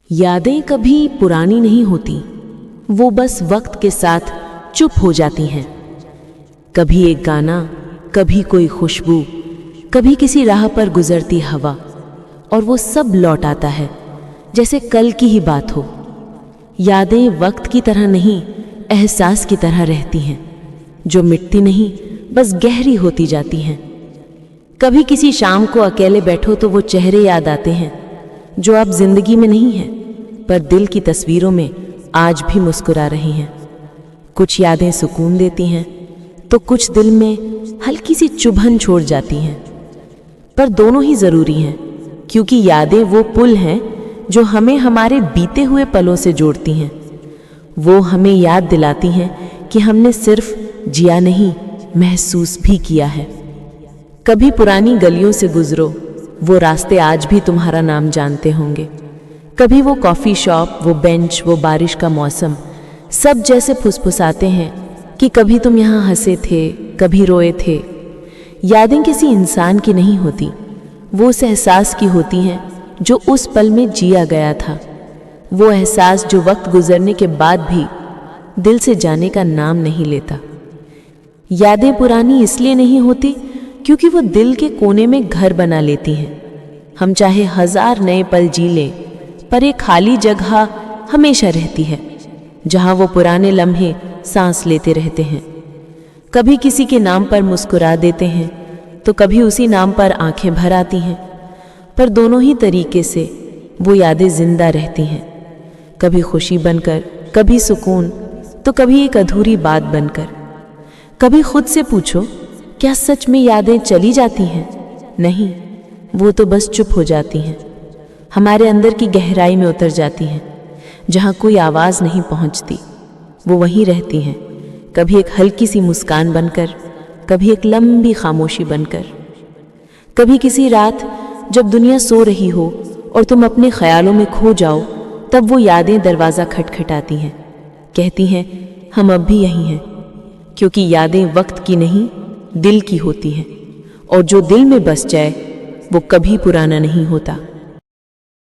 यादें कभी पुरानी नहीं होती, वो बस वक्त के साथ चुप हो जाती हैं। कभी एक गाना, कभी कोई खुशबू, कभी किसी राह पर गुजरती हवा, और वो सब लौट आता है जैसे कल की ही बात हो। यादें वक्त की तरह नहीं, एहसास की तरह रहती हैं, जो मिटती नहीं, बस गहरी होती जाती हैं। कभी किसी शाम को अकेले बैठो तो वो चेहरे याद आते हैं जो अब जिंदगी में नहीं हैं, पर दिल की तस्वीरों में आज भी मुस्कुरा रही हैं। कुछ यादें सुकून देती हैं तो कुछ दिल में हल्की सी चुभन छोड़ जाती हैं, पर दोनों ही ज़रूरी हैं, क्योंकि यादें वो पुल हैं जो हमें हमारे बीते हुए पलों से जोड़ती हैं। वो हमें याद दिलाती हैं कि हमने सिर्फ जिया नहीं, महसूस भी किया है। कभी पुरानी गलियों से गुजरो, वो रास्ते आज भी तुम्हारा नाम जानते होंगे। कभी वो कॉफ़ी शॉप, वो बेंच, वो बारिश का मौसम, सब जैसे फुसफुसाते हैं कि कभी तुम यहाँ हंसे थे, कभी रोए थे। यादें किसी इंसान की नहीं होती, वो उस एहसास की होती हैं जो उस पल में जिया गया था। वो एहसास जो वक्त गुजरने के बाद भी दिल से जाने का नाम नहीं लेता। यादें पुरानी इसलिए नहीं होती क्योंकि वो दिल के कोने में घर बना लेती हैं। हम चाहे 1000 नए पल जी लें, पर एक खाली जगह हमेशा रहती है जहां वो पुराने लम्हे सांस लेते रहते हैं। कभी किसी के नाम पर मुस्कुरा देते हैं तो कभी उसी नाम पर आंखें भर आती हैं, पर दोनों ही तरीके से वो यादें जिंदा रहती हैं। कभी खुशी बनकर, कभी सुकून, तो कभी एक अधूरी बात बनकर। कभी खुद से पूछो, क्या सच में यादें चली जाती हैं? नहीं, वो तो बस चुप हो जाती हैं, हमारे अंदर की गहराई में उतर जाती हैं, जहाँ कोई आवाज़ नहीं पहुँचती। वो वहीं रहती हैं, कभी एक हल्की सी मुस्कान बनकर, कभी एक लंबी खामोशी बनकर। कभी किसी रात जब दुनिया सो रही हो और तुम अपने ख्यालों में खो जाओ, तब वो यादें दरवाज़ा खटखटाती हैं, कहती हैं हम अब भी यहीं हैं। क्योंकि यादें वक्त की नहीं, दिल की होती हैं, और जो दिल में बस जाए वो कभी पुराना नहीं होता।